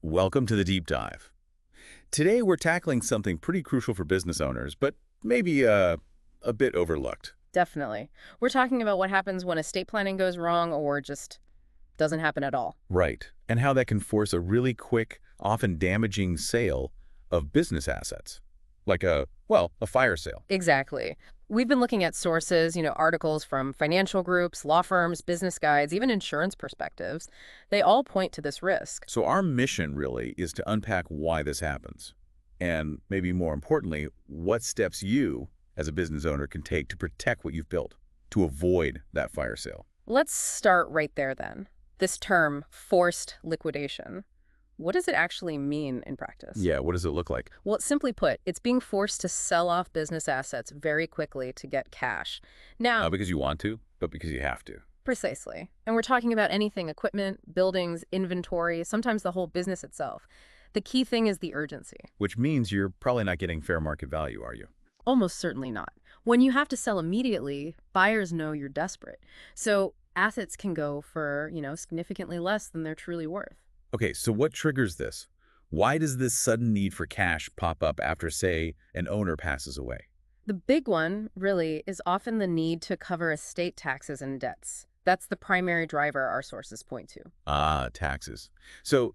Welcome to the deep dive. Today we're tackling something pretty crucial for business owners, but maybe a bit overlooked. Definitely. We're talking about what happens when estate planning goes wrong or just doesn't happen at all. Right. And how that can force a really quick, often damaging sale of business assets. Like a fire sale. Exactly. We've been looking at sources, articles from financial groups, law firms, business guides, even insurance perspectives. They all point to this risk. So our mission really is to unpack why this happens. And maybe more importantly, what steps you, as a business owner, can take to protect what you've built, to avoid that fire sale. Let's start right there then. This term, forced liquidation. What does it actually mean in practice? Yeah, what does it look like? Well, simply put, it's being forced to sell off business assets very quickly to get cash. Now, Not because you want to, but because you have to. precisely. And we're talking about anything, equipment, buildings, inventory, sometimes the whole business itself. The key thing is the urgency. Which means you're probably not getting fair market value, are you? Almost certainly not. When you have to sell immediately, buyers know you're desperate. So assets can go for, significantly less than they're truly worth. Okay, so what triggers this? Why does this sudden need for cash pop up after, say, an owner passes away? The big one, really, is often the need to cover estate taxes and debts. That's the primary driver our sources point to. Ah, taxes. So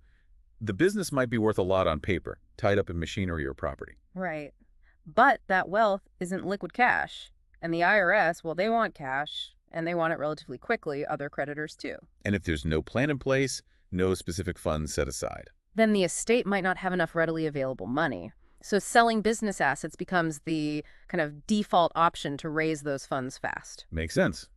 the business might be worth a lot on paper, tied up in machinery or property. Right. But that wealth isn't liquid cash. And the IRS, well, they want cash, and they want it relatively quickly, other creditors too. And if there's no plan in place, no specific funds set aside. Then the estate might not have enough readily available money. So selling business assets becomes the kind of default option to raise those funds fast. Makes sense.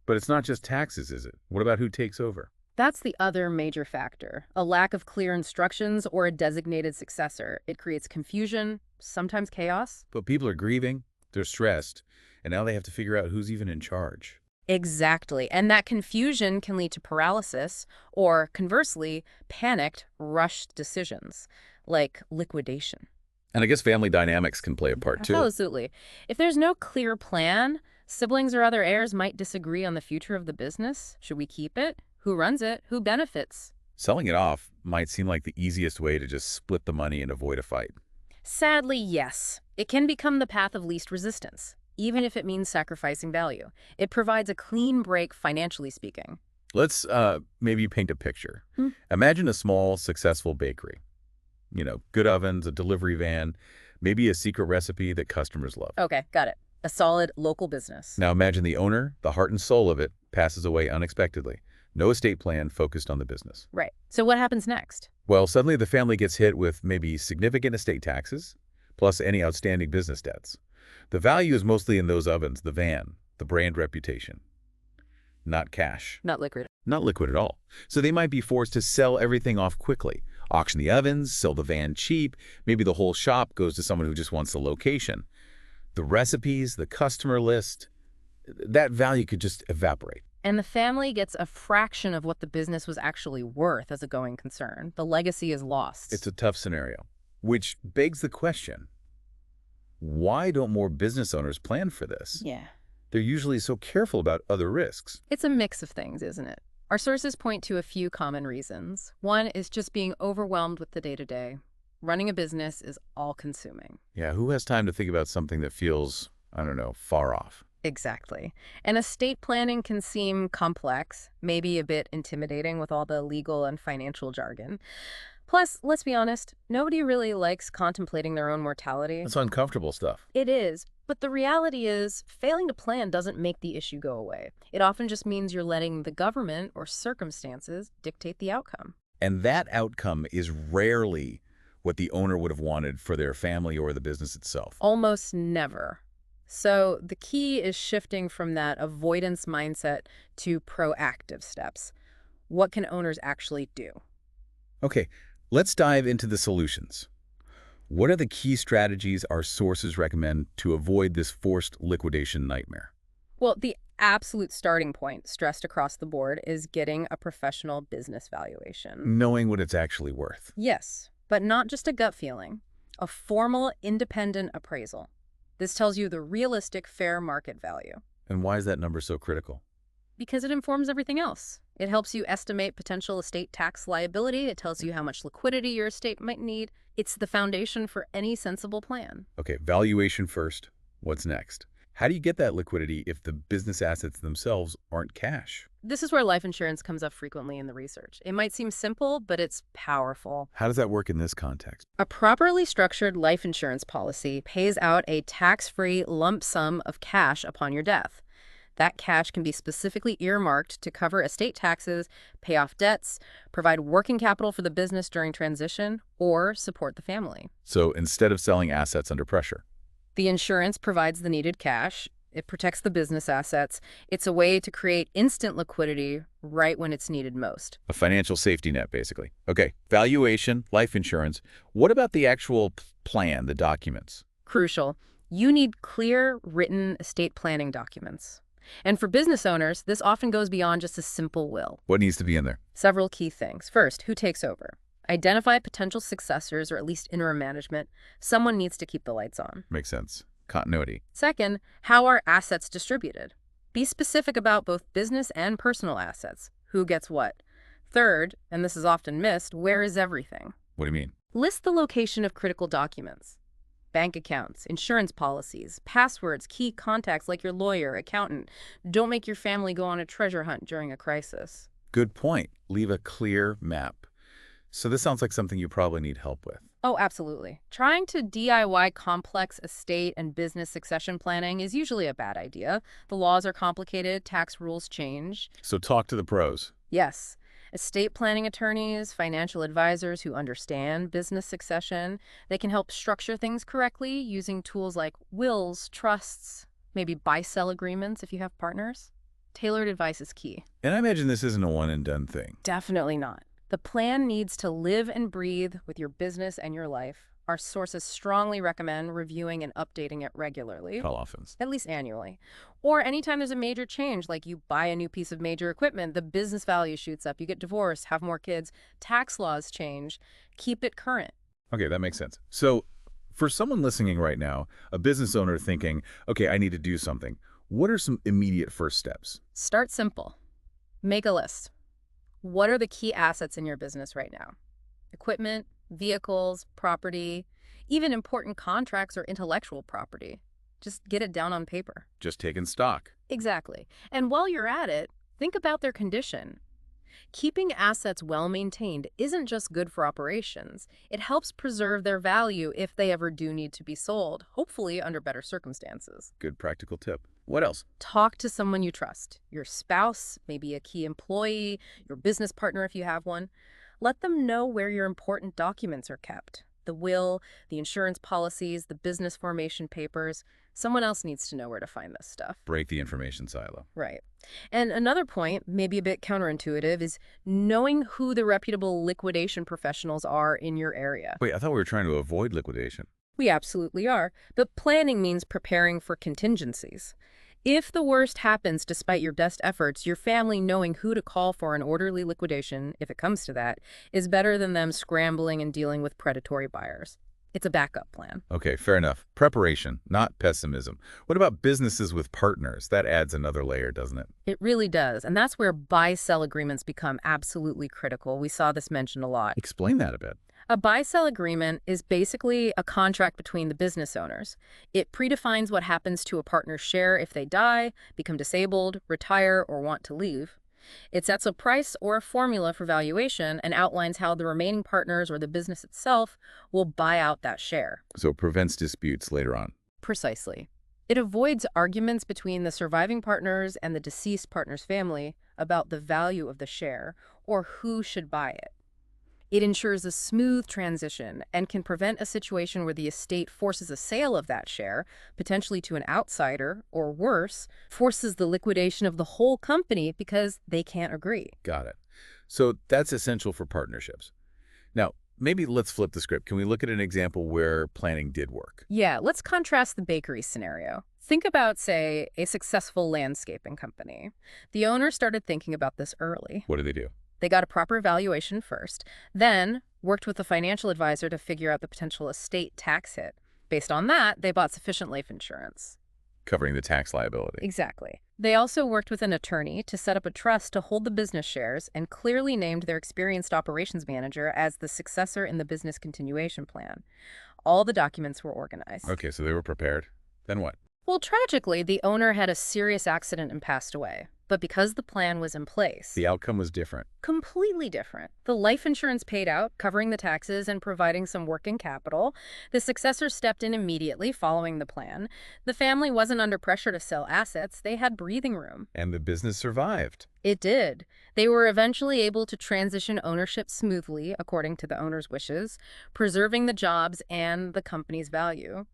But it's not just taxes, is it? What about who takes over? That's the other major factor, a lack of clear instructions or a designated successor. It creates confusion, sometimes chaos. But people are grieving, they're stressed, and now they have to figure out who's even in charge. Exactly. And that confusion can lead to paralysis or, conversely, panicked, rushed decisions, like liquidation. And I guess family dynamics can play a part too. Absolutely. If there's no clear plan, siblings or other heirs might disagree on the future of the business. Should we keep it? Who runs it? Who benefits? Selling it off might seem like the easiest way to just split the money and avoid a fight. Sadly, yes. It can become the path of least resistance, even if it means sacrificing value. It provides a clean break financially speaking. Let's maybe paint a picture. Imagine a small, successful bakery. Good ovens, a delivery van, maybe a secret recipe that customers love. Okay, got it. A solid local business. Now imagine the owner, the heart and soul of it, passes away unexpectedly. No estate plan focused on the business. Right. So what happens next? Well, suddenly the family gets hit with maybe significant estate taxes, plus any outstanding business debts. The value is mostly in those ovens, the van, the brand reputation. Not cash. Not liquid. Not liquid at all. So they might be forced to sell everything off quickly. Auction the ovens, sell the van cheap. Maybe the whole shop goes to someone who just wants the location. The recipes, the customer list, that value could just evaporate. And the family gets a fraction of what the business was actually worth as a going concern. The legacy is lost. It's a tough scenario, which begs the question, why don't more business owners plan for this? Yeah. They're usually so careful about other risks. It's a mix of things, isn't it? Our sources point to a few common reasons. One is just being overwhelmed with the day-to-day. Running a business is all-consuming. Yeah, who has time to think about something that feels, far off? Exactly. And estate planning can seem complex, maybe a bit intimidating with all the legal and financial jargon. Plus, let's be honest, nobody really likes contemplating their own mortality. It's uncomfortable stuff. It is, but the reality is failing to plan doesn't make the issue go away. It often just means you're letting the government or circumstances dictate the outcome. And that outcome is rarely what the owner would have wanted for their family or the business itself. Almost never. So the key is shifting from that avoidance mindset to proactive steps. What can owners actually do? Okay, let's dive into the solutions. What are the key strategies our sources recommend to avoid this forced liquidation nightmare? Well, the absolute starting point, stressed across the board, is getting a professional business valuation. Knowing what it's actually worth. Yes, but not just a gut feeling. A formal, independent appraisal. This tells you the realistic fair market value. And why is that number so critical? Because it informs everything else. It helps you estimate potential estate tax liability. It tells you how much liquidity your estate might need. It's the foundation for any sensible plan. Okay, valuation first. What's next? How do you get that liquidity if the business assets themselves aren't cash? This is where life insurance comes up frequently in the research. It might seem simple, but it's powerful. How does that work in this context? A properly structured life insurance policy pays out a tax-free lump sum of cash upon your death. That cash can be specifically earmarked to cover estate taxes, pay off debts, provide working capital for the business during transition, or support the family. So instead of selling assets under pressure. The insurance provides the needed cash. It protects the business assets. It's a way to create instant liquidity right when it's needed most. A financial safety net, basically. Okay, valuation, life insurance. What about the actual plan, the documents? Crucial. You need clear, written estate planning documents. And for business owners, this often goes beyond just a simple will. What needs to be in there? Several key things. First, who takes over? Identify potential successors or at least interim management. Someone needs to keep the lights on. Makes sense. Continuity. Second, how are assets distributed? Be specific about both business and personal assets. Who gets what? Third, and this is often missed, where is everything? What do you mean? List the location of critical documents. Bank accounts, insurance policies, passwords, key contacts like your lawyer, accountant. Don't make your family go on a treasure hunt during a crisis. Good point. Leave a clear map. So this sounds like something you probably need help with. Oh, absolutely. Trying to DIY complex estate and business succession planning is usually a bad idea. The laws are complicated, tax rules change. So talk to the pros. Yes. Estate planning attorneys, financial advisors who understand business succession, they can help structure things correctly using tools like wills, trusts, maybe buy-sell agreements if you have partners. Tailored advice is key. And I imagine this isn't a one-and-done thing. Definitely not. The plan needs to live and breathe with your business and your life. Our sources strongly recommend reviewing and updating it regularly. How often? At least annually. Or anytime there's a major change, like you buy a new piece of major equipment, the business value shoots up, you get divorced, have more kids, tax laws change. Keep it current. Okay, that makes sense. So for someone listening right now, a business owner thinking, okay, I need to do something, what are some immediate first steps? Start simple. Make a list. What are the key assets in your business right now? Equipment, vehicles, property, even important contracts or intellectual property. Just get it down on paper. Just taking stock. Exactly. And while you're at it, think about their condition. Keeping assets well maintained isn't just good for operations. It helps preserve their value if they ever do need to be sold, hopefully under better circumstances. Good practical tip. What else? Talk to someone you trust. Your spouse, maybe a key employee, your business partner if you have one. Let them know where your important documents are kept. The will, the insurance policies, the business formation papers. Someone else needs to know where to find this stuff. Break the information silo. Right. And another point, maybe a bit counterintuitive, is knowing who the reputable liquidation professionals are in your area. Wait, I thought we were trying to avoid liquidation. We absolutely are. But planning means preparing for contingencies. If the worst happens despite your best efforts, your family knowing who to call for an orderly liquidation, if it comes to that, is better than them scrambling and dealing with predatory buyers. It's a backup plan. Okay, fair enough. Preparation, not pessimism. What about businesses with partners? That adds another layer, doesn't it? It really does. And that's where buy-sell agreements become absolutely critical. We saw this mentioned a lot. Explain that a bit. A buy-sell agreement is basically a contract between the business owners. It predefines what happens to a partner's share if they die, become disabled, retire, or want to leave. It sets a price or a formula for valuation and outlines how the remaining partners or the business itself will buy out that share. So it prevents disputes later on. Precisely. It avoids arguments between the surviving partners and the deceased partner's family about the value of the share or who should buy it. It ensures a smooth transition and can prevent a situation where the estate forces a sale of that share, potentially to an outsider, or worse, forces the liquidation of the whole company because they can't agree. Got it. So that's essential for partnerships. Now, maybe let's flip the script. Can we look at an example where planning did work? Yeah, let's contrast the bakery scenario. Think about, say, a successful landscaping company. The owner started thinking about this early. What did they do? They got a proper valuation first, then worked with a financial advisor to figure out the potential estate tax hit. Based on that, they bought sufficient life insurance. Covering the tax liability. Exactly. They also worked with an attorney to set up a trust to hold the business shares and clearly named their experienced operations manager as the successor in the business continuation plan. All the documents were organized. Okay, so they were prepared. Then what? Well, tragically, the owner had a serious accident and passed away. But because the plan was in place, The outcome was different. completely different. The life insurance paid out, covering the taxes and providing some working capital. The successor stepped in immediately following the plan. The family wasn't under pressure to sell assets. They had breathing room. And the business survived. It did. They were eventually able to transition ownership smoothly, according to the owner's wishes, preserving the jobs and the company's value.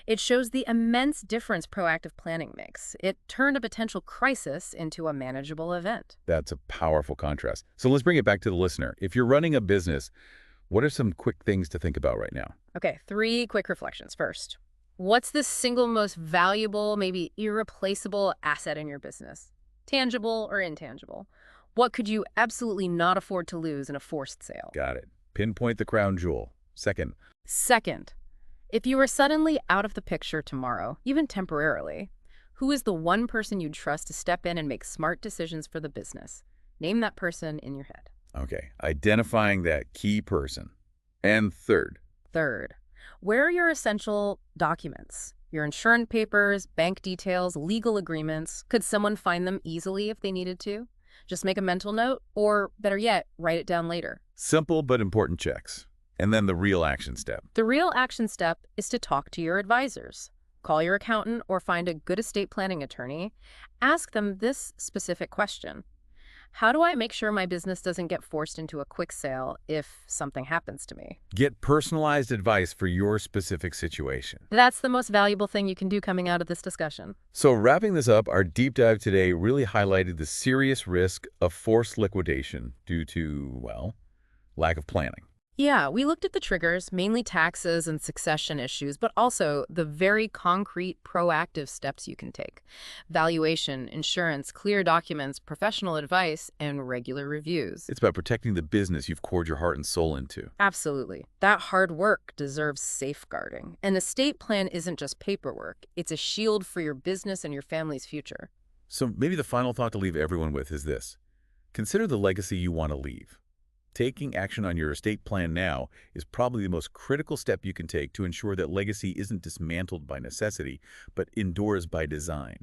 It shows the immense difference proactive planning makes. It turned a potential crisis into a manageable event. That's a powerful contrast. So let's bring it back to the listener. If you're running a business, what are some quick things to think about right now? Okay, 3 quick reflections. First, what's the single most valuable, maybe irreplaceable asset in your business? Tangible or intangible? What could you absolutely not afford to lose in a forced sale? Got it. Pinpoint the crown jewel. Second, Second, if you were suddenly out of the picture tomorrow, even temporarily, who is the one person you'd trust to step in and make smart decisions for the business? Name that person in your head. okay, identifying that key person. And third, Third, where are your essential documents? Your insurance papers, bank details, legal agreements. Could someone find them easily if they needed to? Just make a mental note, or better yet, write it down later. simple but important checks. And then the real action step. The real action step is to talk to your advisors. Call your accountant or find a good estate planning attorney. Ask them this specific question. How do I make sure my business doesn't get forced into a quick sale if something happens to me? Get personalized advice for your specific situation. That's the most valuable thing you can do coming out of this discussion. So wrapping this up, our deep dive today really highlighted the serious risk of forced liquidation due to, well, lack of planning. Yeah, we looked at the triggers, mainly taxes and succession issues, but also the very concrete, proactive steps you can take. Valuation, insurance, clear documents, professional advice, and regular reviews. It's about protecting the business you've poured your heart and soul into. Absolutely. That hard work deserves safeguarding. An estate plan isn't just paperwork. It's a shield for your business and your family's future. So maybe the final thought to leave everyone with is this. Consider the legacy you want to leave. Taking action on your estate plan now is probably the most critical step you can take to ensure that legacy isn't dismantled by necessity, but endures by design.